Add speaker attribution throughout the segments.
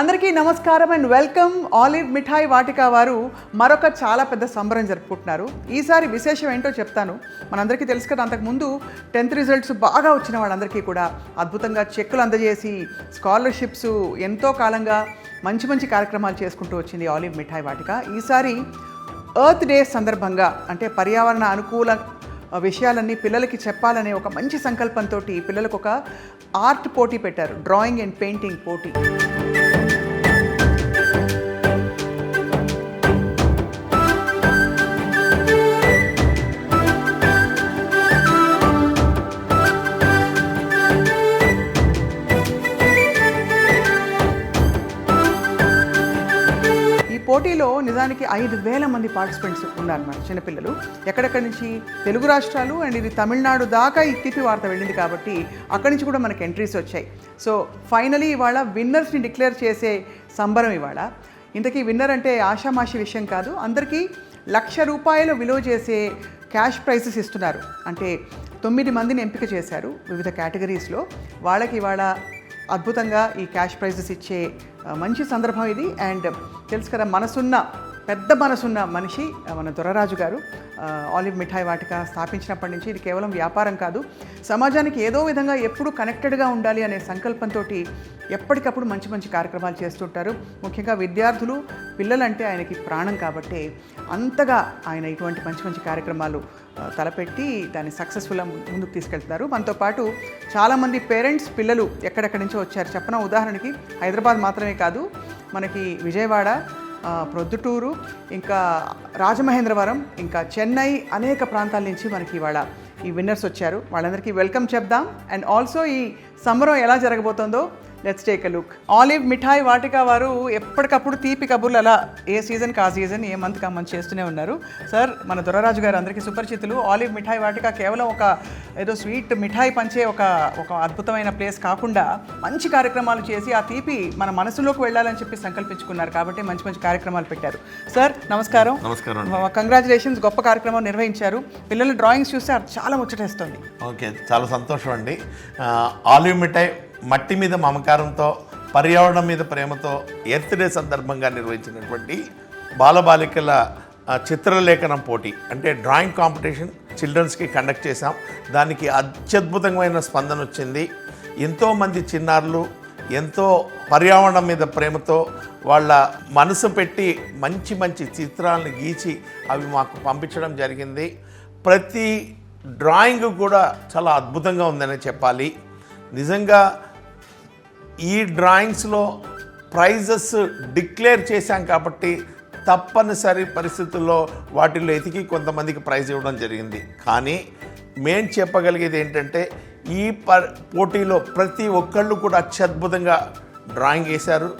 Speaker 1: అందరికీ నమస్కారం and welcome. Olive Mithai Vatika వారు మరొక చాలా పెద్ద సంబరం జరుపుకుంటున్నారు. ఈసారి విశేషం ఏంటో చెప్తాను. మనందరికీ తెలుసు కదా, అంతకుముందు 10th రిజల్ట్స్ బాగా వచ్చిన వాళ్ళందరికీ కూడా అద్భుతంగా చెక్కులు అందజేసి స్కాలర్షిప్స్ ఎంతో కాలంగా మంచి మంచి కార్యక్రమాలు చేసుకుంటూ వచ్చింది ఆలివ్ మిఠాయి వాటిక. ఈసారి ఎర్త్ డే సందర్భంగా, అంటే పర్యావరణ అనుకూల విషయాలన్నీ పిల్లలకి చెప్పాలనే ఒక మంచి సంకల్పంతో పిల్లలకు ఒక ఆర్ట్ పోటీ పెట్టారు, డ్రాయింగ్ అండ్ పెయింటింగ్ పోటీ. పోటీలో నిజానికి 5,000 మంది పార్టిసిపెంట్స్ ఉన్నారన్నమాట, చిన్నపిల్లలు. ఎక్కడెక్కడి నుంచి, తెలుగు రాష్ట్రాలు అండ్ ఇది తమిళనాడు దాకా ఈ తిప్పి వార్త వెళ్ళింది కాబట్టి అక్కడి నుంచి కూడా మనకి ఎంట్రీస్ వచ్చాయి. సో ఫైనలీ ఇవాళ విన్నర్స్ని డిక్లేర్ చేసే సంబరం ఇవాళ. ఇంతకీ విన్నర్ అంటే ఆషామాషి విషయం కాదు. అందరికీ ₹1,00,000 విలువ చేసే క్యాష్ ప్రైజెస్ ఇస్తున్నారు. అంటే 9 మందిని ఎంపిక చేశారు వివిధ కేటగిరీస్లో. వాళ్ళకి ఇవాళ అద్భుతంగా ఈ క్యాష్ ప్రైజెస్ ఇచ్చే మంచి సందర్భం ఇది. అండ్ తెలుసు కదా, పెద్ద మనసున్న మనిషి మన దొరరాజు గారు. ఆలివ్ మిఠాయి వాటిక స్థాపించినప్పటి నుంచి ఇది కేవలం వ్యాపారం కాదు, సమాజానికి ఏదో విధంగా ఎప్పుడూ కనెక్టెడ్గా ఉండాలి అనే సంకల్పంతో ఎప్పటికప్పుడు మంచి మంచి కార్యక్రమాలు చేస్తుంటారు. ముఖ్యంగా విద్యార్థులు, పిల్లలంటే ఆయనకి ప్రాణం కాబట్టి అంతగా ఆయన ఇటువంటి మంచి మంచి కార్యక్రమాలు తలపెట్టి దాన్ని సక్సెస్ఫుల్గా ముందుకు తీసుకెళ్తున్నారు. మనతో పాటు చాలామంది పేరెంట్స్, పిల్లలు ఎక్కడెక్కడి నుంచో వచ్చారు. చెప్పిన ఉదాహరణకి హైదరాబాద్ మాత్రమే కాదు, మనకి విజయవాడ, ప్రొద్దుటూరు, ఇంకా రాజమహేంద్రవరం, ఇంకా చెన్నై, అనేక ప్రాంతాల నుంచి మనకి ఇవాళ ఈ విన్నర్స్ వచ్చారు. వాళ్ళందరికీ వెల్కమ్ చెప్దాం. అండ్ ఆల్సో ఈ సంబరం ఎలా జరగబోతుందో let's take a look. Olive Mithai Vatika వారు ఎప్పటికప్పుడు తీపి కబుర్లు అలా ఏ సీజన్కి ఆ సీజన్, ఏ మంత్కి ఆ మంత్ చేస్తూనే ఉన్నారు. సార్, మన దొరరాజు గారు అందరికీ సుపరిచితులు. ఆలివ్ మిఠాయి వాటిక కేవలం ఒక ఏదో స్వీట్ మిఠాయి పంచే ఒక అద్భుతమైన ప్లేస్ కాకుండా మంచి కార్యక్రమాలు చేసి ఆ తీపి మన మనసులోకి వెళ్ళాలని చెప్పి సంకల్పించుకున్నారు. కాబట్టి మంచి మంచి కార్యక్రమాలు పెట్టారు. సార్ నమస్కారం.
Speaker 2: నమస్కారం.
Speaker 1: కంగ్రాచులేషన్స్, గొప్ప కార్యక్రమం నిర్వహించారు. పిల్లల డ్రాయింగ్స్ చూస్తే చాలా ముచ్చటేస్తుంది.
Speaker 2: ఓకే, చాలా సంతోషం అండి. ఆలివ్ మిఠాయి మట్టి మీద మమకారంతో, పర్యావరణం మీద ప్రేమతో ఎర్త్ డే సందర్భంగా నిర్వహించినటువంటి బాలబాలికల చిత్రలేఖనం పోటీ, అంటే డ్రాయింగ్ కాంపిటీషన్ చిల్డ్రన్స్కి కండక్ట్ చేశాం. దానికి అత్యద్భుతమైన స్పందన వచ్చింది. ఎంతోమంది చిన్నారులు ఎంతో పర్యావరణం మీద ప్రేమతో వాళ్ళ మనసు పెట్టి మంచి మంచి చిత్రాలను గీచి అవి మాకు పంపించడం జరిగింది. ప్రతి డ్రాయింగ్ కూడా చాలా అద్భుతంగా ఉందని చెప్పాలి. నిజంగా ఈ డ్రాయింగ్స్లో ప్రైజెస్ డిక్లేర్ చేశాం కాబట్టి తప్పనిసరి పరిస్థితుల్లో వాటిల్లో ఎతికి కొంతమందికి ప్రైజ్ ఇవ్వడం జరిగింది. కానీ మేము చెప్పగలిగేది ఏంటంటే, ఈ పోటీలో ప్రతి ఒక్కళ్ళు కూడా అత్యద్భుతంగా డ్రాయింగ్ వేశారు.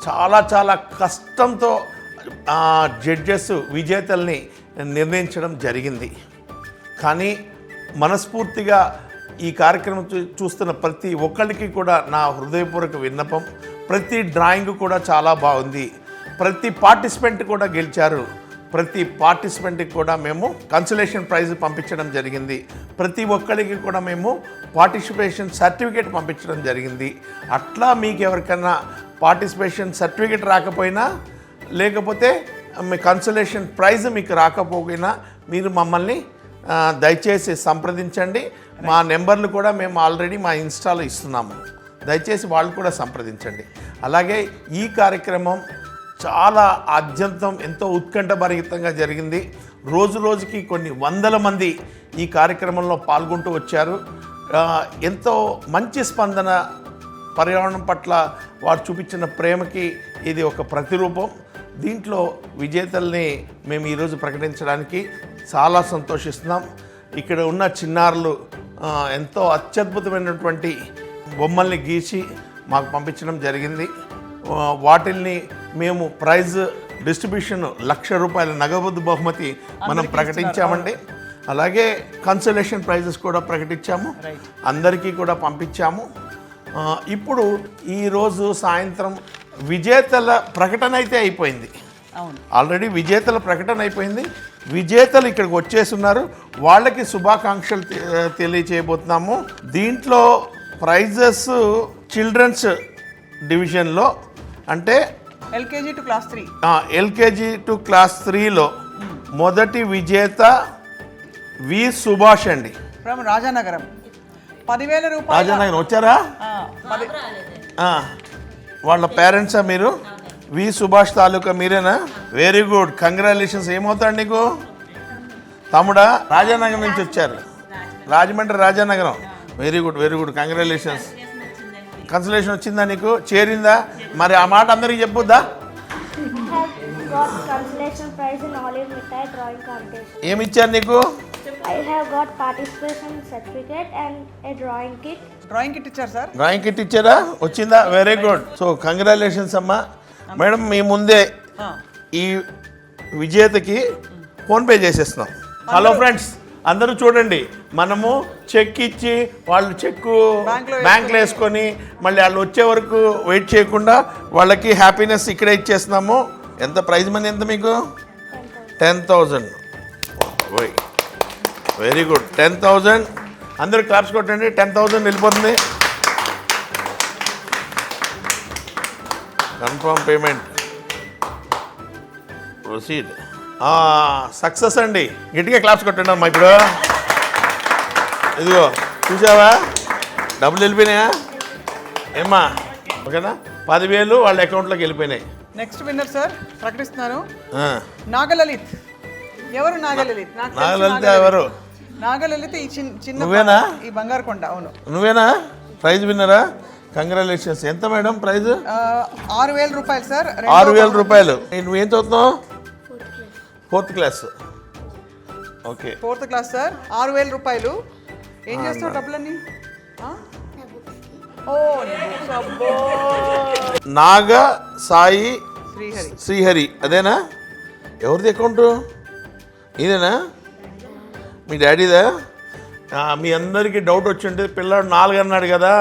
Speaker 2: చాలా చాలా కష్టంతో జడ్జెస్ విజేతల్ని నిర్ణయించడం జరిగింది. కానీ మనస్ఫూర్తిగా ఈ కార్యక్రమం చూస్తున్న ప్రతి ఒక్కరికి కూడా నా హృదయపూర్వక విన్నపం, ప్రతి డ్రాయింగ్ కూడా చాలా బాగుంది. ప్రతి పార్టిసిపెంట్ కూడా గెలిచారు. ప్రతి పార్టిసిపెంట్కి కూడా మేము కన్సలేషన్ ప్రైజ్ పంపించడం జరిగింది. ప్రతి ఒక్కరికి కూడా మేము పార్టిసిపేషన్ సర్టిఫికేట్ పంపించడం జరిగింది. అట్లా మీకు ఎవరికైనా పార్టిసిపేషన్ సర్టిఫికేట్ రాకపోయినా, లేకపోతే మీ కన్సలేషన్ ప్రైజ్ మీకు రాకపోయినా మీరు మమ్మల్ని దయచేసి సంప్రదించండి. మా నెంబర్లు కూడా మేము ఆల్రెడీ మా ఇన్స్టాలో ఇస్తున్నాము. దయచేసి వాళ్ళు కూడా సంప్రదించండి. అలాగే ఈ కార్యక్రమం చాలా ఆద్యంతం ఎంతో ఉత్కంఠభరితంగా జరిగింది. రోజు రోజుకి కొన్ని వందల మంది ఈ కార్యక్రమంలో పాల్గొంటూ వచ్చారు. ఎంతో మంచి స్పందన, పర్యావరణం పట్ల వారు చూపించిన ప్రేమకి ఇది ఒక ప్రతిరూపం. దీంట్లో విజేతల్ని మేము ఈరోజు ప్రకటించడానికి చాలా సంతోషిస్తున్నాం. ఇక్కడ ఉన్న చిన్నారులు ఎంతో అత్యద్భుతమైనటువంటి బొమ్మల్ని గీసి మాకు పంపించడం జరిగింది. వాటిల్ని మేము ప్రైజ్ డిస్ట్రిబ్యూషన్ ₹1,00,000 నగదు బహుమతి మనం ప్రకటించామండి. అలాగే కన్సలేషన్ ప్రైజెస్ కూడా ప్రకటించాము, అందరికీ కూడా పంపించాము. ఇప్పుడు ఈరోజు సాయంత్రం విజేతల ప్రకటన అయితే అయిపోయింది. ఆల్రెడీ విజేతల ప్రకటన అయిపోయింది. విజేతలు ఇక్కడికి వచ్చేస్తున్నారు. వాళ్ళకి శుభాకాంక్షలు తెలియచేయబోతున్నాము. దీంట్లో ప్రైజెస్ చిల్డ్రన్స్ డివిజన్లో అంటే
Speaker 1: LKG to class 3.
Speaker 2: LKG to class 3లో మొదటి విజేత వి సుభాష్ అండి,
Speaker 1: ఫ్రమ్ రాజానగరం. 10,000 రూపాయలు.
Speaker 2: రాజానగరం వచ్చారా? వాళ్ళ పేరెంట్సా మీరు? వి సుభాష్ తాలూకా మీరేనా? Very good, congratulations. ఏమవుతాడు నీకు తమ్ముడా? రాజానగరం నుంచి వచ్చారు, Rajahmundry Rajanagaram. Very good, very good, congratulations. Consolation వచ్చిందా నీకు? చేరిందా? మరి ఆ మాట అందరికి చెప్పుద్దా?
Speaker 3: got consolation prize in Olive Mithai drawing contest.
Speaker 2: ఏమి ఇచ్చారు నీకు?
Speaker 3: I have got participation certificate and a drawing kit.
Speaker 1: Drawing kit ఇచ్చారు సార్.
Speaker 2: డ్రాయింగ్ కిట్ ఇచ్చారా? వచ్చిందా? Very good. సో కంగ్రాచులేషన్స్ అమ్మా. మేడం మీ ముందే ఈ విజేతకి ఫోన్పే చేసేస్తున్నాం. హలో ఫ్రెండ్స్, అందరూ చూడండి, మనము చెక్ ఇచ్చి వాళ్ళు చెక్ బ్యాంక్లో వేసుకొని మళ్ళీ వాళ్ళు వచ్చే వరకు వెయిట్ చేయకుండా వాళ్ళకి హ్యాపీనెస్ ఇక్కడే ఇచ్చేస్తున్నాము. ఎంత ప్రైజ్ మనీ ఎంత మీకు? 10,000. Very good, 10,000. అందరూ క్లాప్స్ కొట్టండి. 10,000 వెళ్ళిపోతుంది. Confirm payment, proceed. సక్సెస్ అండి. గట్టిగా క్లాప్స్ కొట్టండి అమ్మా. ఇప్పుడు ఇదిగో చూసావా, డబ్బులు వెళ్ళిపోయినాయా ఏమ్మా? ఓకేనా? 10,000 వాళ్ళ అకౌంట్లోకి వెళ్ళిపోయినాయి.
Speaker 1: నెక్స్ట్ విన్నర్ సార్ ప్రకటిస్తున్నాను. నాగలలిత్. ఎవరు నాగలలిత్? నాకు తెలుసు
Speaker 2: నాగలలిత ఎవరు?
Speaker 1: నాగలలిత్ ఈ చిన్న
Speaker 2: నువ్వేనా?
Speaker 1: ఈ బంగారు కొండ. అవును,
Speaker 2: నువ్వేనా ప్రైజ్ విన్నరా? కంగ్రాచులేషన్స్. ఎంత మేడం ప్రైజ్?
Speaker 1: 6,000 రూపాయలు సార్.
Speaker 2: 6,000 రూపాయలు. నువ్వేం చదువుతున్నావు? 4th class. Okay,
Speaker 1: 4th class sir. 6,000 రూపాయలు. ఏం చేస్తావు డబ్బులన్నీ? ఓ
Speaker 2: నాగ సాయి
Speaker 1: శ్రీహరి.
Speaker 2: శ్రీహరి అదేనా? ఎవరిది అకౌంట్? ఇదేనా? మీ డాడీదా? మీ అందరికీ డౌట్ వచ్చింటే పిల్లాడు 4 అన్నాడు కదా,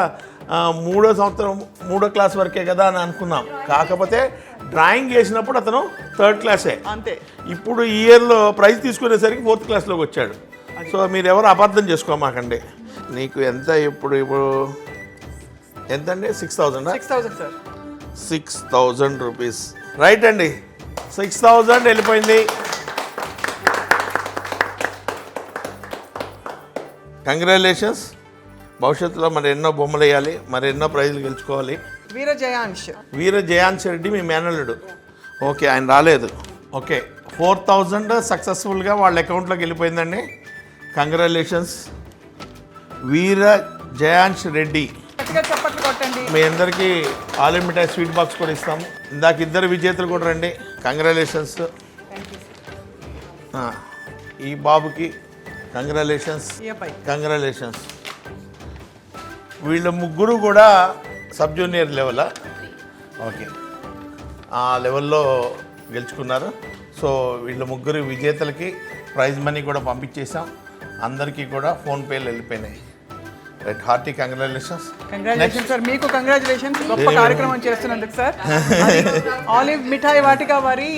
Speaker 2: 3వ సంవత్సరం 3వ క్లాస్ వరకే కదా అని అనుకున్నాం. కాకపోతే డ్రాయింగ్ చేసినప్పుడు అతను 3rd క్లాసే.
Speaker 1: అంతే. ఇప్పుడు
Speaker 2: ఈ ఇయర్లో ప్రైజ్ తీసుకునేసరికి 4th క్లాస్లోకి వచ్చాడు. సో మీరు ఎవరు అబద్ధం చేసుకోమాకండి. నీకు ఎంత ఇప్పుడు ఎంతండి? 6,000.
Speaker 1: 6,000 సార్.
Speaker 2: 6,000 రూపీస్. రైట్ అండి, 6,000 వెళ్ళిపోయింది. కంగ్రాచులేషన్స్. భవిష్యత్తులో మరి ఎన్నో బొమ్మలు వేయాలి, మరి ఎన్నో ప్రైజులు గెలుచుకోవాలి.
Speaker 1: వీర జయాంష్.
Speaker 2: వీర జయాంశ్ రెడ్డి మీ మేనల్లుడు. ఓకే, ఆయన రాలేదు. ఓకే, 4,000 సక్సెస్ఫుల్గా వాళ్ళ అకౌంట్లోకి వెళ్ళిపోయిందండి. కంగ్రాచులేషన్స్ వీర జయాంశ్ రెడ్డి.
Speaker 1: గట్టిగా చప్పట్లు కొట్టండి.
Speaker 2: మీ అందరికీ ఆలివ్ మిఠాయి స్వీట్ బాక్స్ కూడా ఇస్తాము. ఇందాక 2 విజేతలు కూడా రండి. కంగ్రాచులేషన్స్. ఈ బాబుకి కంగ్రాచులేషన్స్, కంగ్రాచులేషన్స్. వీళ్ళ ముగ్గురు కూడా సబ్ జూనియర్ లెవెలా? ఓకే, ఆ లెవెల్లో గెలుచుకున్నారు. సో వీళ్ళ ముగ్గురు విజేతలకి ప్రైజ్ మనీ కూడా పంపించేసాం. అందరికీ కూడా ఫోన్పేలు వెళ్ళిపోయినాయి. Right, hearty congratulations.
Speaker 1: Congratulation sir. మీకు కంగ్రాచులేషన్స్. గొప్ప కార్యక్రమం చేస్తున్నందుకు సార్. ఆలివ్ మిఠాయి వాటిక వారి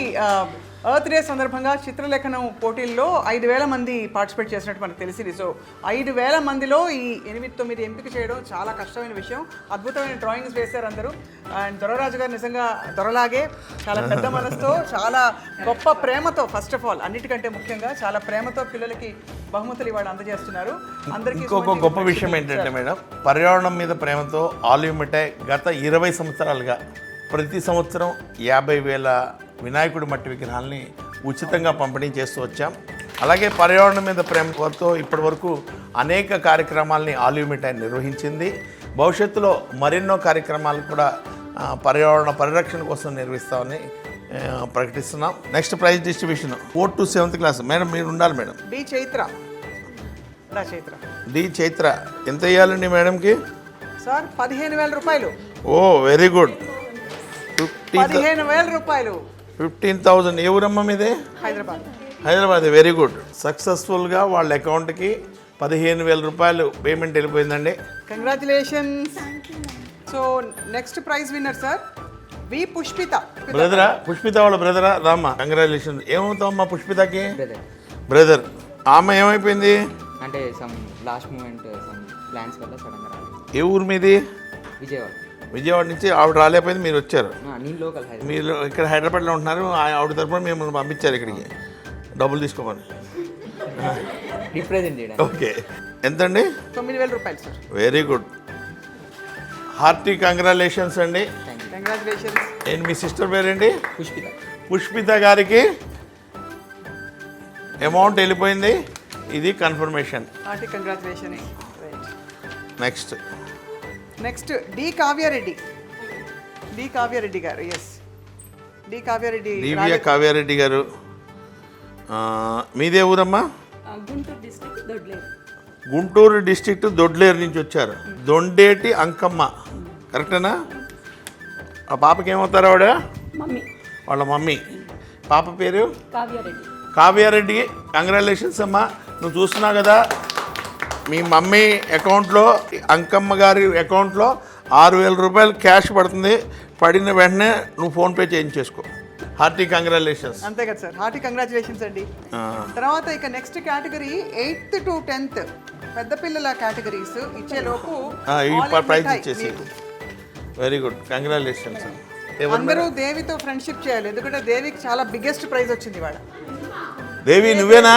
Speaker 1: ఎర్త్ డే సందర్భంగా చిత్రలేఖనం పోటీల్లో 5,000 మంది పార్టిసిపేట్ చేసినట్టు మనకు తెలిసింది. సో 5,000 మందిలో ఈ 8-9 ఎంపిక చేయడం చాలా కష్టమైన విషయం. అద్భుతమైన డ్రాయింగ్స్ వేశారు అందరూ. అండ్ దొరరాజు గారు నిజంగా దొరలాగే చాలా పెద్ద మనసుతో, చాలా గొప్ప ప్రేమతో, ఫస్ట్ ఆఫ్ ఆల్ అన్నిటికంటే ముఖ్యంగా చాలా ప్రేమతో పిల్లలకి బహుమతులు ఇవాళ అందజేస్తున్నారు. అందరికీ
Speaker 2: ఇంకొక గొప్ప విషయం ఏంటంటే మేడం, పర్యావరణం మీద ప్రేమతో ఆలివ్ మిఠాయి గత 20 సంవత్సరాలుగా ప్రతి సంవత్సరం 50,000 వినాయకుడి మట్టి విగ్రహాలని ఉచితంగా పంపిణీ చేస్తూ వచ్చాం. అలాగే పర్యావరణం మీద ప్రేమతో ఇప్పటి వరకు అనేక కార్యక్రమాలని ఆలివ్ మిఠాయి నిర్వహించింది. భవిష్యత్తులో మరెన్నో కార్యక్రమాలు కూడా పర్యావరణ పరిరక్షణ కోసం నిర్వహిస్తామని ప్రకటిస్తున్నాం. Next prize distribution 4th to 7th class. Madam మీరు ఉండాలి madam.
Speaker 1: D Chaitra.
Speaker 2: D Chaitra. ఎంత ఇవ్వాలండి మేడంకి?
Speaker 1: సార్ 15,000 రూపాయలు.
Speaker 2: ఓ వెరీ గుడ్.
Speaker 1: 15,000 రూపాయలు.
Speaker 2: 15,000. ఏ ఊరమ్మ మీదే? హైదరాబాద్. Very good. సక్సెస్ఫుల్గా వాళ్ళ అకౌంట్కి 15,000 రూపాయలు పేమెంట్ వెళ్ళిపోయిందండి.
Speaker 1: Congratulations. So next prize winner sir V Pushpitha.
Speaker 2: బ్రదరా? పుష్పిత వాళ్ళ బ్రదరా? రామ్మా, కంగ్రాచులేషన్స్. ఏమవుతావమ్మా పుష్పితకి? బ్రదర్. ఆమె ఏమైపోయింది?
Speaker 4: అంటే some last moment some plans వల్ల సడన్గా రాలేదు.
Speaker 2: ఏ ఊరు మీది?
Speaker 4: విజయవాడ.
Speaker 2: విజయవాడ నుంచి ఆవిడ రాలేకపోయింది, మీరు వచ్చారు.
Speaker 4: నేను లోకల్ హైదరాబాద్.
Speaker 2: మీరు ఇక్కడ హైదరాబాద్లో ఉంటున్నారు, ఆవిడ తరపున మిమ్మల్ని పంపించారు ఇక్కడికి డబ్బులు తీసుకోమని.
Speaker 4: రిప్రజెంట్ చేయడానికి.
Speaker 2: ఓకే, ఎంతండి?
Speaker 1: 9,000 రూపాయలు sir.
Speaker 2: Very good, hearty congratulations అండి.
Speaker 1: కంగ్రాచులేషన్స్.
Speaker 2: ఏంటి మీ సిస్టర్ పేరేంటి?
Speaker 4: పుష్పిత.
Speaker 2: పుష్పిత గారికి అమౌంట్ వెళ్ళిపోయింది, ఇది confirmation.
Speaker 1: Hearty congratulation.
Speaker 2: Next
Speaker 1: next D Kavya Reddy. D Kavya Reddy garu. Yes, D Kavya Reddy.
Speaker 2: Divya Kavya Reddy garu. మీదే ఊరమ్మా?
Speaker 5: గుంటూరు డిస్ట్రిక్ట్ దొడ్లేరు.
Speaker 2: గుంటూరు డిస్ట్రిక్ట్ దొడ్లేరు నుంచి వచ్చారు. దొండేటి అంకమ్మ, కరెక్టేనా? ఆ పాపకి ఏమవుతారు ఆవిడ?
Speaker 5: మమ్మీ
Speaker 2: వాళ్ళ మమ్మీ. పాప పేరు
Speaker 5: కావ్యారెడ్డి.
Speaker 2: కావ్యారెడ్డి. కంగ్రాచులేషన్స్ అమ్మా. నువ్వు చూస్తున్నావు కదా, మీ మమ్మీ అకౌంట్లో, అంకమ్మ గారి అకౌంట్లో 6,000 రూపాయలు క్యాష్ పడుతుంది. పడిన వెంటనే నువ్వు ఫోన్పే చేయించేసుకో. Hearty congratulations.
Speaker 1: అంతే కదా సార్, హార్టీ కంగ్రాచులేషన్స్ అండి. తర్వాత ఇక next category 8th to 10th పెద్ద పిల్లల కేటగిరీస్ ఇచ్చేలోపు
Speaker 2: ప్రైజ్ ఇచ్చేసి. Very good, congratulations.
Speaker 1: అందరూ దేవితో ఫ్రెండ్షిప్ చేయాలి, ఎందుకంటే దేవికి చాలా బిగ్గెస్ట్ ప్రైజ్ వచ్చింది ఇవాళ.
Speaker 2: దేవి నువ్వేనా?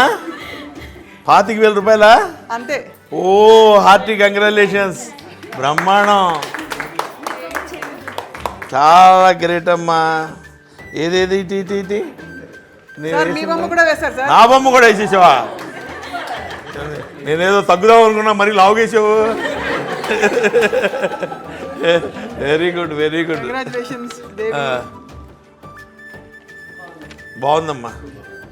Speaker 2: 25,000 రూపాయలా?
Speaker 1: అంతే.
Speaker 2: ఓ, హార్టీ కంగ్రాచులేషన్స్, బ్రహ్మాండం, చాలా గ్రేట్ అమ్మా. ఏదేది ఇటు ఇటు ఇటు
Speaker 1: సార్ మీ బొమ్మ కూడా వేశారు సార్.
Speaker 2: నా బొమ్మ కూడా వేసేసావా? నేనేదో తగ్గుదాం అనుకున్నా, మరి లావుగేసావు. Very good, very good,
Speaker 1: congratulations Devi.
Speaker 2: బాగుందమ్మా,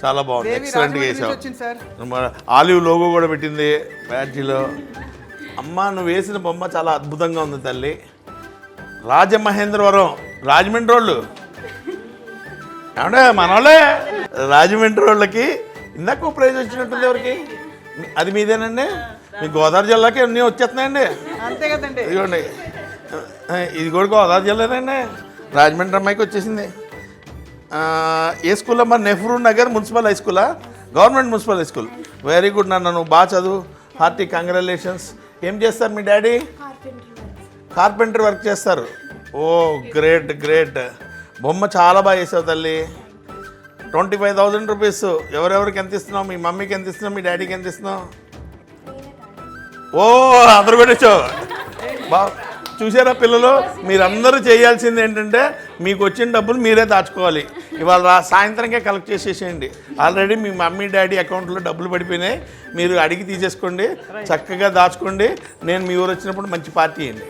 Speaker 2: చాలా బాగుంది,
Speaker 1: దేవి
Speaker 2: ఎక్సలెంట్గా
Speaker 1: రాజమండ్రి నుంచి
Speaker 2: వేసావు.
Speaker 1: వచ్చింది సార్.
Speaker 2: ఆలివ్ లోగో కూడా పెట్టింది బ్యాడ్జీలో. అమ్మ నువ్వు వేసిన బొమ్మ చాలా అద్భుతంగా ఉంది తల్లి. రాజమహేంద్రవరం, రాజమండ్రి వాళ్ళు ఏమంటే మన వాళ్ళే. రాజమండ్రి వాళ్ళకి ఇందాక ప్రైజ్ వచ్చినట్టుంది. ఎవరికి? అది మీదేనండి? మీ గోదావరి జిల్లాకి అన్నీ వచ్చేస్తున్నాయండి.
Speaker 1: అంతే కదండి.
Speaker 2: ఇదిగోండి, ఇది కూడా గోదావరి జిల్లానండి. రాజమండ్రి అమ్మాయికి వచ్చేసింది. ఏ స్కూల్ అమ్మా? నెహ్రూ నగర్ మున్సిపల్ హై స్కూలా? Government municipal high school. Very good నాన్న, నువ్వు బాగా చదువు. Hearty congratulations. ఏం చేస్తారు మీ డాడీ? కార్పెంటర్ వర్క్ చేస్తారు. Oh great great. బొమ్మ చాలా బాగా చేసావు తల్లి. 25,000 రూపీస్. ఎవరెవరికి ఎంత ఇస్తున్నావు? మీ మమ్మీకి ఎంత ఇస్తున్నావు? మీ డాడీకి ఎంత ఇస్తున్నావు? ఓ, అందరు పెట్టచ్చు. చూసారా పిల్లలు, మీరందరూ చేయాల్సింది ఏంటంటే మీకు వచ్చిన డబ్బులు మీరే దాచుకోవాలి. ఇవాళ సాయంత్రంకే కలెక్ట్ చేసేసేయండి. ఆల్రెడీ మీ మమ్మీ డాడీ అకౌంట్లో డబ్బులు పడిపోయినాయి, మీరు అడిగి తీసేసుకోండి, చక్కగా దాచుకోండి. నేను మీ ఊరు వచ్చినప్పుడు మంచి పార్టీ ఇవ్వండి.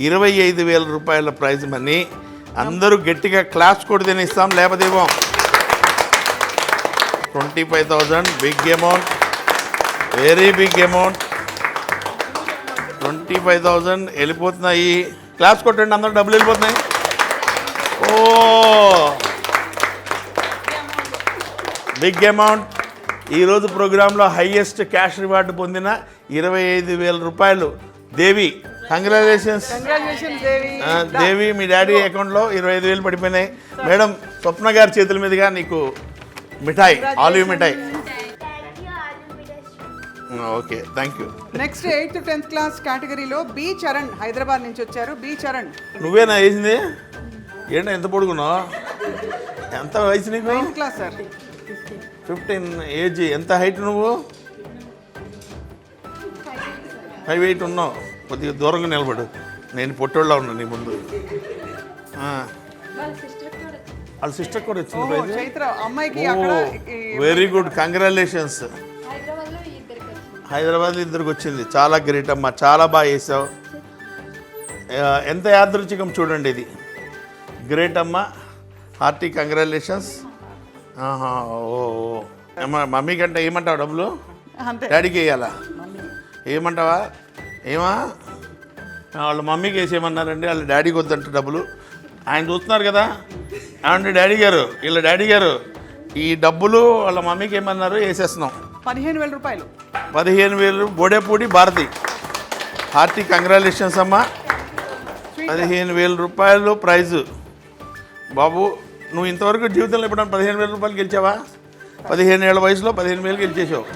Speaker 2: 25,000 రూపాయల ప్రైజ్ మనీ. అందరూ గట్టిగా క్లాస్ కూడా ఇస్తాం, లేకపోతే ఇవ్వం. 25,000 big amount, very big amount. 25,000 వెళ్ళిపోతున్నాయి. క్లాస్ కొట్టండి, అందరూ డబ్బులు వెళ్ళిపోతున్నాయి. Oh, big amount. ఈరోజు ప్రోగ్రాంలో హైయెస్ట్ క్యాష్ రివార్డు పొందిన 25,000 రూపాయలు దేవి. Congratulations
Speaker 1: congratulations Devi.
Speaker 2: దేవి, మీ డాడీ అకౌంట్లో 25,000 పడిపోయినాయి. మేడం, స్వప్న గారి చేతుల మీదుగా నీకు మిఠాయి, Olive Mithai. Okay, thank you.
Speaker 1: Next 8th to 10th class కేటగిరీలో బి చరణ్ హైదరాబాద్ నుంచి వచ్చారు. బి చరణ్.
Speaker 2: నువ్వేనా వేసింది? ఏంటో ఎంత పొడుగున్నావు? ఎంత వయసు నీకు?
Speaker 1: 9th class sir.
Speaker 2: 15 ఏజ్. ఎంత హైట్ నువ్వు? 5'8" ఉన్నావు. కొద్దిగా దూరంగా నిలబడు, నేను పొట్టోళ్ళ ఉన్నా నీ ముందు. వాళ్ళ సిస్టర్ కూడా వచ్చింది ప్రైజ్.
Speaker 1: చైత్ర అమ్మాయికి అక్కడ.
Speaker 2: Very good, congratulations. హైదరాబాద్లో ఇద్దరికి వచ్చింది. చాలా గ్రేట్ అమ్మా, చాలా బాగా చేసావు. ఎంత యాదృచ్ఛికం చూడండి ఇది. గ్రేట్ అమ్మా, హార్టీ కంగ్రాచులేషన్స్. ఓ అమ్మా, మమ్మీ కంటే ఏమంటావు డబ్బులు?
Speaker 1: అంతే.
Speaker 2: డాడీకి వేయాలా? ఏమంటావా? ఏమా? వాళ్ళ మమ్మీకి వేసేయమన్నారండి, వాళ్ళ డాడీకి వద్దంటే డబ్బులు. ఆయన చూస్తున్నారు కదా. ఏమంటే డాడీ గారు, వీళ్ళ డాడీ గారు ఈ డబ్బులు వాళ్ళ మమ్మీకి ఏమన్నారు, వేసేస్తున్నాం.
Speaker 1: 15,000 రూపాయలు.
Speaker 2: 15,000. బోడేపూడి భారతి. హార్టీ కంగ్రాచులేషన్స్ అమ్మా. 15,000 రూపాయలు ప్రైజు. బాబు, నువ్వు ఇంతవరకు జీవితంలో ఎప్పుడన్నా 15,000 రూపాయలు గెలిచావా? 15 ఏళ్ళ వయసులో 15,000 గెలిచేసావు.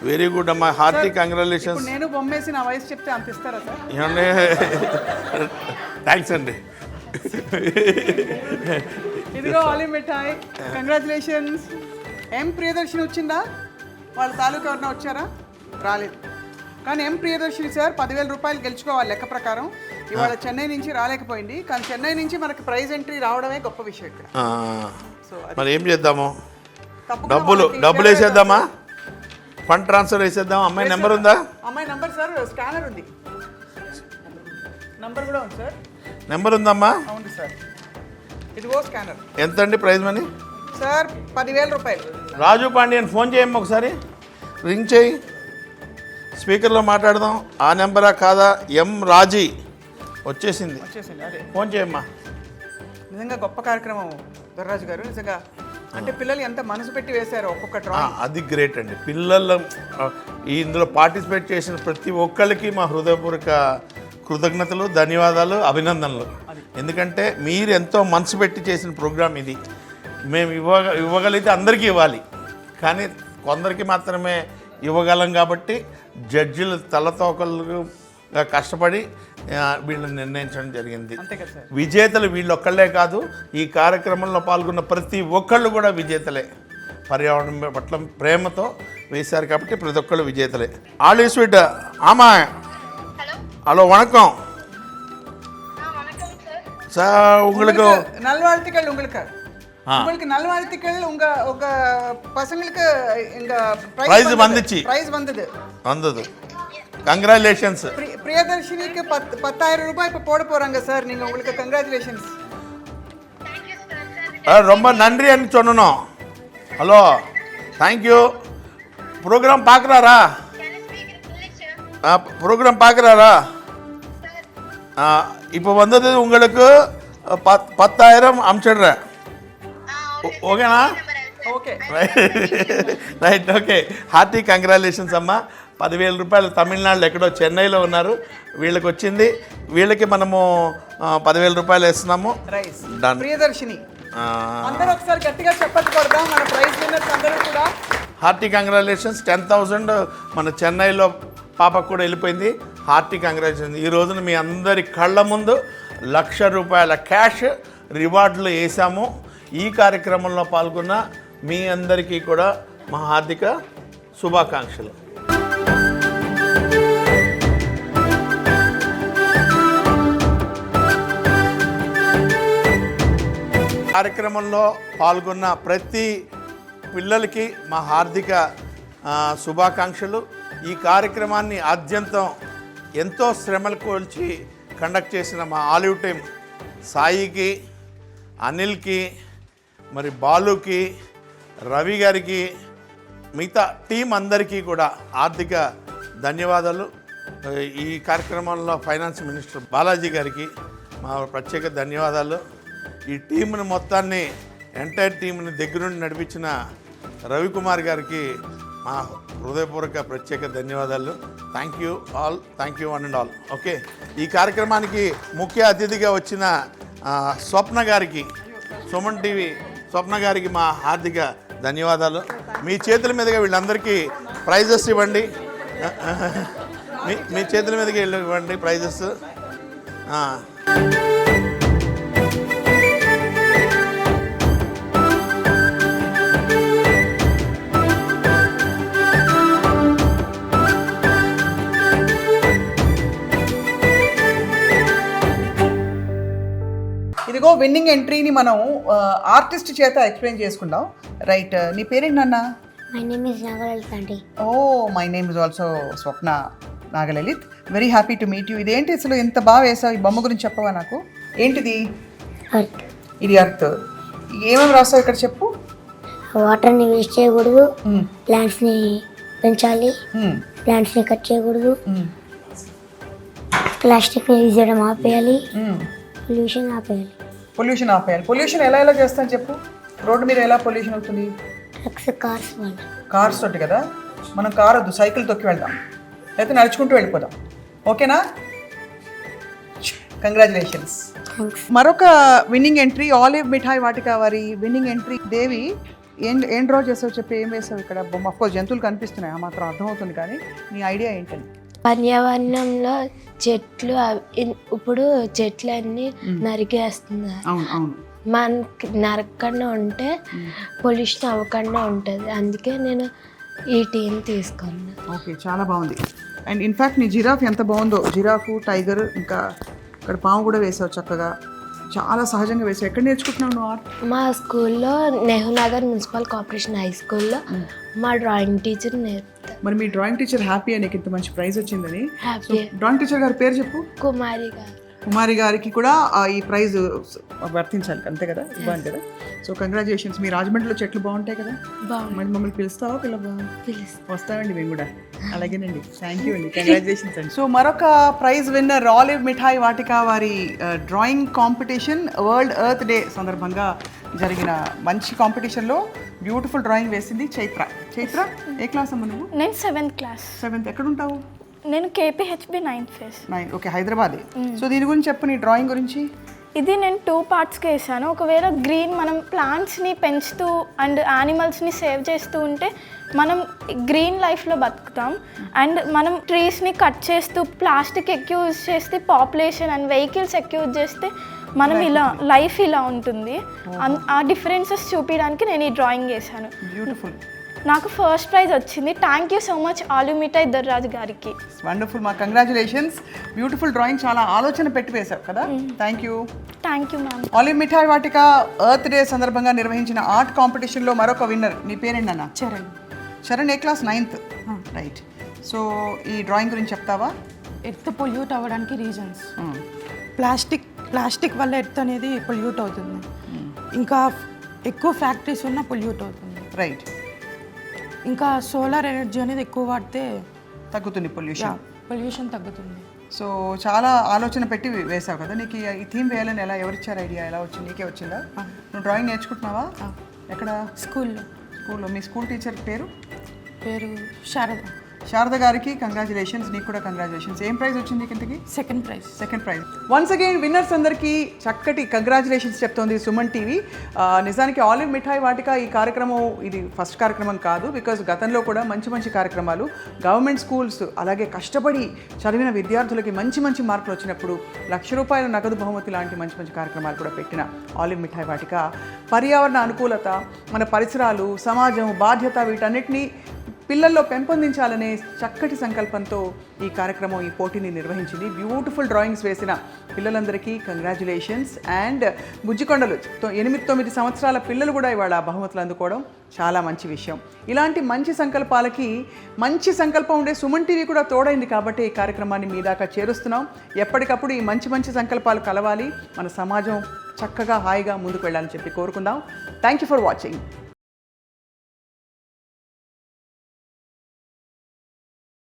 Speaker 2: వెరీ గుడ్ అమ్మా, హార్టీ కంగ్రాచులేషన్స్.
Speaker 1: ఇప్పుడు నేను బొమ్మేసి నా వయసు చెప్తే అంత ఇస్తారా సార్?
Speaker 2: ఏమండి, థ్యాంక్స్ అండి.
Speaker 1: ఇదిగో ఆలివ్ మిఠాయి, కంగ్రాచులేషన్స్. ప్రియదర్శిని వచ్చిందా? వాళ్ళ తాలూకా ఎవరన్నా వచ్చారా? రాలేదు. కానీ ప్రియదర్శిని సార్ 10,000 రూపాయలు గెలుచుకోవాలి లెక్క ప్రకారం. ఇవాళ చెన్నై నుంచి రాలేకపోయింది, కానీ చెన్నై నుంచి మనకి ప్రైజ్ ఎంట్రీ రావడమే గొప్ప విషయం ఇక్కడ. సో
Speaker 2: మరి ఏం చేద్దాము,
Speaker 1: తప్పకుండా
Speaker 2: డబ్బులు వేసేద్దామా, ఫండ్ ట్రాన్స్ఫర్ వేసేద్దాం. అమ్మాయి నెంబర్ ఉందా?
Speaker 1: అమ్మాయి నంబర్ సార్, స్కానర్ ఉంది, నంబర్ కూడా ఉంది సార్.
Speaker 2: నెంబర్ ఉందమ్మా?
Speaker 1: అవును సార్, ఇదిగో స్కానర్.
Speaker 2: ఎంత అండి ప్రైజ్ మనీ?
Speaker 1: సార్ 10,000 రూపాయలు.
Speaker 2: రాజు పాండ్యన్ ఫోన్ చేయమ్మా, ఒకసారి రింగ్ చేయి, స్పీకర్లో మాట్లాడదాం. ఆ నెంబరా కాదా? రాజీ వచ్చేసింది,
Speaker 1: అదే
Speaker 2: ఫోన్ చేయమ్మా.
Speaker 1: నిజంగా గొప్ప కార్యక్రమం దొర్రాజు గారు, నిజంగా. అంటే పిల్లలు ఎంత మనసు పెట్టి వేశారో ఒక్కొక్క డ్రాయింగ్.
Speaker 2: అది గ్రేట్ అండి. పిల్లలు ఇందులో పార్టిసిపేట్ చేసిన ప్రతి ఒక్కళ్ళకి మా హృదయపూర్వక కృతజ్ఞతలు, ధన్యవాదాలు, అభినందనలు. ఎందుకంటే మీరు ఎంతో మనసు పెట్టి చేసిన ప్రోగ్రామ్ ఇది. మేము ఇవ్వగలిగితే అందరికీ ఇవ్వాలి, కానీ కొందరికి మాత్రమే ఇవ్వగలం. కాబట్టి జడ్జిలు తలతోకలుగా కష్టపడి వీళ్ళని నిర్ణయించడం జరిగింది. విజేతలు వీళ్ళొక్కళ్ళే కాదు, ఈ కార్యక్రమంలో పాల్గొన్న ప్రతి ఒక్కళ్ళు కూడా విజేతలే. పర్యావరణం పట్ల ప్రేమతో వేశారు కాబట్టి ప్రతి ఒక్కళ్ళు విజేతలే. ఆల్ ఈ స్వీట్. ఆమా, హలో, వణకం சார். உங்களுக்கு
Speaker 1: நல்வாழ்த்துக்கள். உங்களுக்கு நல்வாழ்த்துக்கள். உங்க பசங்களுக்கு எங்க
Speaker 2: பிரைஸ் வந்துச்சு.
Speaker 1: பிரைஸ் வந்தது.
Speaker 2: கங்க்ராச்சுலேஷன்ஸ்.
Speaker 1: பிரியதர்ஷினிக்கு 10,000 ரூபாய் இப்ப போட போறாங்க சார். நீங்க உங்களுக்கு கங்க்ராச்சுலேஷன்ஸ்.
Speaker 2: ரொம்ப நன்றி అని சொன்னோம். Hello, thank you. ப்ரோக்ராம் பார்க்குறாரா? ப்ரோக்ராம் பார்க்குறாரா? இப்போ வந்தது உங்களுக்கு 10,000 அனுப்பிச்சிடுறேன். ఓకేనా?
Speaker 1: Okay,
Speaker 2: right. Okay, hearty congratulations అమ్మా. 10,000 రూపాయలు తమిళనాడులో ఎక్కడో చెన్నైలో ఉన్నారు, వీళ్ళకి వచ్చింది. వీళ్ళకి మనము 10,000 రూపాయలు వేస్తున్నాము. డన్.
Speaker 1: ప్రియదర్శిని అందరూ ఒకసారి గట్టిగా చెప్పట్టు కొడదాం మన ప్రైజ్ విన్నర్స్ అందరూ కూడా.
Speaker 2: Hearty congratulations. 10,000 మన చెన్నైలో పాపకు కూడా వెళ్ళిపోయింది. Hearty congratulations. ఈ రోజున మీ అందరి కళ్ళ ముందు 1,00,000 రూపాయల క్యాష్ రివార్డులు వేసాము. ఈ కార్యక్రమంలో పాల్గొన్న మీ అందరికీ కూడా మా హార్దిక శుభాకాంక్షలు. కార్యక్రమంలో పాల్గొన్న ప్రతి పిల్లలకి మా హార్దిక శుభాకాంక్షలు. ఈ కార్యక్రమాన్ని ఆద్యంతం ఎంతో శ్రమలు కోల్చి కండక్ట్ చేసిన మా ఆలివ్ టీం సాయికి, అనిల్కి, మరి బాలుకి, రవి గారికి, మిగతా టీం అందరికీ కూడా ఆర్థిక ధన్యవాదాలు. ఈ కార్యక్రమంలో ఫైనాన్స్ మినిస్టర్ బాలాజీ గారికి మా ప్రత్యేక ధన్యవాదాలు. ఈ టీంను మొత్తాన్ని, ఎంటైర్ టీంని దగ్గరుండి నడిపించిన రవికుమార్ గారికి మా హృదయపూర్వక ప్రత్యేక ధన్యవాదాలు. Thank you all, thank you one and all. Okay, ఈ కార్యక్రమానికి ముఖ్య అతిథిగా వచ్చిన స్వప్న గారికి, సుమన్ టీవీ స్వప్న గారికి మా హార్దిక ధన్యవాదాలు. మీ చేతుల మీదుగా వీళ్ళందరికీ ప్రైజెస్ ఇవ్వండి. మీ చేతుల మీదుగా ఇవ్వండి ప్రైజెస్.
Speaker 1: ఇదిగో విన్నింగ్ ఎంట్రీని మనం ఆర్టిస్ట్ చేత ఎక్స్ప్లెయిన్ చేసుకుందాం. రైట్, నీ పేరేంటి నాన్న?
Speaker 3: మై నేమ్ ఇస్ నాగలలిత్ అండి.
Speaker 1: Oh, my name is also Swapna Nagalalith. Very happy to meet you. ఇదేంటి అసలు ఎంత బాగా వేసావు? ఈ బొమ్మ గురించి చెప్పవా నాకు? ఏంటిది?
Speaker 3: అర్త్.
Speaker 1: ఇది అర్త్. ఏమేమి రాస్తావు ఇక్కడ చెప్పు.
Speaker 3: వాటర్ని వేస్ట్ చేయకూడదు, ప్లాంట్స్ని పెంచాలి, ప్లాంట్స్ని కట్ చేయకూడదు, ప్లాస్టిక్ని యూజ్ చేయడం ఆపేయాలి, పొల్యూషన్ ఆపేయాలి.
Speaker 1: పొల్యూషన్ ఎలా చేస్తాను చెప్పు. రోడ్డు మీద ఎలా పొల్యూషన్ అవుతుంది?
Speaker 3: ట్రక్స్, కార్స్ వల్ల.
Speaker 1: కార్స్ తోటి కదా. మనం కార్ వద్దు, సైకిల్ తొక్కి వెళ్దాం, లేకపోతే నడుచుకుంటూ వెళ్ళిపోదాం. ఓకేనా? కంగ్రాచులేషన్స్. మరొక విన్నింగ్ ఎంట్రీ ఆలివ్ మిఠాయి వాటిక వారి విన్నింగ్ ఎంట్రీ దేవి. ఏం డ్రా చేసావు చెప్పి, ఏం వేసావు ఇక్కడ బొమ్మ? అఫ్కోర్స్ జంతువులు కనిపిస్తున్నాయి, ఆ మాత్రం అర్థమవుతుంది, కానీ నీ ఐడియా ఏంటని?
Speaker 4: పర్యావరణంలో చెట్లు ఇప్పుడు చెట్లన్నీ నరికేస్తున్నారు.
Speaker 1: అవును అవును.
Speaker 4: మనకి నరకకుండా ఉంటే పొల్యూషన్ అవ్వకుండా ఉంటుంది, అందుకే నేను ఈ టీం తీసుకున్నాను.
Speaker 1: ఓకే, చాలా బాగుంది. అండ్ ఇన్ఫ్యాక్ట్ నీ జిరాఫ్ ఎంత బాగుందో, జిరాఫ్, టైగర్, ఇంకా ఇక్కడ పాము కూడా వేసావు చక్కగా, చాలా సహజంగా వేసావు. ఎక్కడ నేర్చుకుంటున్నావు నువ్వు ఆర్ట్?
Speaker 4: మా స్కూల్లో నెహ్రూనగర్ మున్సిపల్ కార్పొరేషన్ హై స్కూల్లో మా డ్రాయింగ్ టీచర్ నేర్పుతారు.
Speaker 1: మరి మీ డ్రాయింగ్ టీచర్ హ్యాపీ నీకు ఇంత మంచి ప్రైజ్ వచ్చిందని?
Speaker 4: హ్యాపీ.
Speaker 1: డ్రాయింగ్ టీచర్ గారి పేరు చెప్పు.
Speaker 4: కుమారి గారు.
Speaker 1: కుమారి గారికి కూడా ఈ ప్రైజ్ వర్తించాలి, అంతే కదా, ఇవ్వాలి కదా. So congratulations. మీ రాజమండ్రిలో చెట్లు బాగుంటాయి కదా, మరి మమ్మల్ని పిలుస్తావా? వస్తామండి మేము కూడా. అలాగేనండి, థ్యాంక్ యూ అండి, కంగ్రాచులేషన్స్ అండి. సో మరొక ప్రైజ్ విన్నర్ ఆలివ్ మిఠాయి వాటిక వారి drawing competition world earth day సందర్భంగా జరిగిన మంచి కాంపిటీషన్లో బ్యూటిఫుల్ డ్రాయింగ్ వేసింది చైత్ర. చైత్ర, ఏ క్లాస్ అమ్మ నువ్వు?
Speaker 3: నేను 7th క్లాస్.
Speaker 1: 7th. ఎక్కడ ఉంటావు?
Speaker 3: నేను కేపీహెచ్బి 9th ఫేజ్.
Speaker 1: 9. ఓకే, హైదరాబాదే. సో దీని గురించి చెప్పు, నీ డ్రాయింగ్ గురించి.
Speaker 3: ఇది నేను 2 పార్ట్స్కి వేసాను. ఒకవేళ గ్రీన్ మనం ప్లాంట్స్ని పెంచుతూ అండ్ యానిమల్స్ని సేవ్ చేస్తూ ఉంటే మనం గ్రీన్ లైఫ్లో బతుకుతాం. అండ్ మనం ట్రీస్ని కట్ చేస్తూ ప్లాస్టిక్ ఎక్కువ యూజ్ చేస్తే పాపులేషన్ అండ్ వెహికల్స్ ఎక్కువ యూజ్ చేస్తే మనం ఇలా లైఫ్ ఇలా ఉంటుంది. ఆ డిఫరెన్సెస్ చూపించడానికి నేను ఈ డ్రాయింగ్ వేసాను.
Speaker 1: బ్యూటిఫుల్.
Speaker 3: నాకు ఫస్ట్ ప్రైజ్ వచ్చింది. Thank you so much Olive Mithai Dorraju గారికి.
Speaker 1: వండర్ఫుల్, మా కంగ్రాచులేషన్స్. బ్యూటిఫుల్ డ్రాయింగ్, చాలా ఆలోచన పెట్టి వేశావు కదా. Thank you.
Speaker 3: Thank you ma'am.
Speaker 1: Olive Mithai Vatika earth day సందర్భంగా నిర్వహించిన ఆర్ట్ కాంపిటీషన్లో మరొక విన్నర్. నీ పేరేంటన్నా?
Speaker 5: చరణ్.
Speaker 1: చరణ్, ఏ క్లాస్? 9th. రైట్. సో ఈ డ్రాయింగ్ గురించి చెప్తావా?
Speaker 5: ఎర్త్ పొల్యూట్ అవ్వడానికి రీజన్స్. ప్లాస్టిక్ వల్ల ఎర్త్ అనేది పొల్యూట్ అవుతుంది. ఇంకా ఎక్కువ ఫ్యాక్టరీస్ ఉన్న పొల్యూట్ అవుతుంది.
Speaker 1: రైట్.
Speaker 5: ఇంకా సోలార్ ఎనర్జీ అనేది ఎక్కువ వాడితే
Speaker 1: తగ్గుతుంది
Speaker 5: పొల్యూషన్ తగ్గుతుంది.
Speaker 1: సో చాలా ఆలోచన పెట్టి వేసావు కదా. నీకు ఈ థీమ్ వేయాలని ఎవరిచ్చారు ఐడియా? ఎలా వచ్చింది? నీకే వచ్చిందా? నువ్వు డ్రాయింగ్ నేర్చుకుంటున్నావా? ఎక్కడ?
Speaker 5: స్కూల్లో.
Speaker 1: మీ స్కూల్ టీచర్ పేరు?
Speaker 5: శారద.
Speaker 1: శారద గారికి కంగ్రాచులేషన్స్. నీకు కూడా కంగ్రాచులేషన్స్. ఏం ప్రైజ్ వచ్చింది ఇంతకి?
Speaker 5: Second prize.
Speaker 1: Once again winners అందరికీ చక్కటి కంగ్రాచులేషన్స్ చెప్తోంది సుమన్ టీవీ. నిజానికి ఆలివ్ మిఠాయి వాటిక ఈ కార్యక్రమం ఇది ఫస్ట్ కార్యక్రమం కాదు. బికాజ్ గతంలో కూడా మంచి మంచి కార్యక్రమాలు గవర్నమెంట్ స్కూల్స్ అలాగే కష్టపడి చదివిన విద్యార్థులకి మంచి మంచి మార్కులు వచ్చినప్పుడు ₹1,00,000 నగదు బహుమతి లాంటి మంచి మంచి కార్యక్రమాలు కూడా పెట్టిన ఆలివ్ మిఠాయి వాటిక పర్యావరణ అనుకూలత, మన పరిసరాలు, సమాజం, బాధ్యత వీటన్నిటినీ పిల్లల్లో పెంపొందించాలనే చక్కటి సంకల్పంతో ఈ కార్యక్రమం, ఈ పోటీని నిర్వహించింది. బ్యూటిఫుల్ డ్రాయింగ్స్ వేసిన పిల్లలందరికీ కంగ్రాచులేషన్స్. అండ్ బుజ్జికొండలు 8-9 సంవత్సరాల పిల్లలు కూడా ఇవాళ బహుమతులు అందుకోవడం చాలా మంచి విషయం. ఇలాంటి మంచి సంకల్పాలకి మంచి సంకల్పం ఉండే సుమన్ టీవీ కూడా తోడైంది కాబట్టి ఈ కార్యక్రమాన్ని మీ దాకా చేరుస్తున్నాం. ఎప్పటికప్పుడు ఈ మంచి మంచి సంకల్పాలు కలవాలి, మన సమాజం చక్కగా హాయిగా ముందుకు వెళ్ళాలని చెప్పి కోరుకుందాం. Thank you for watching.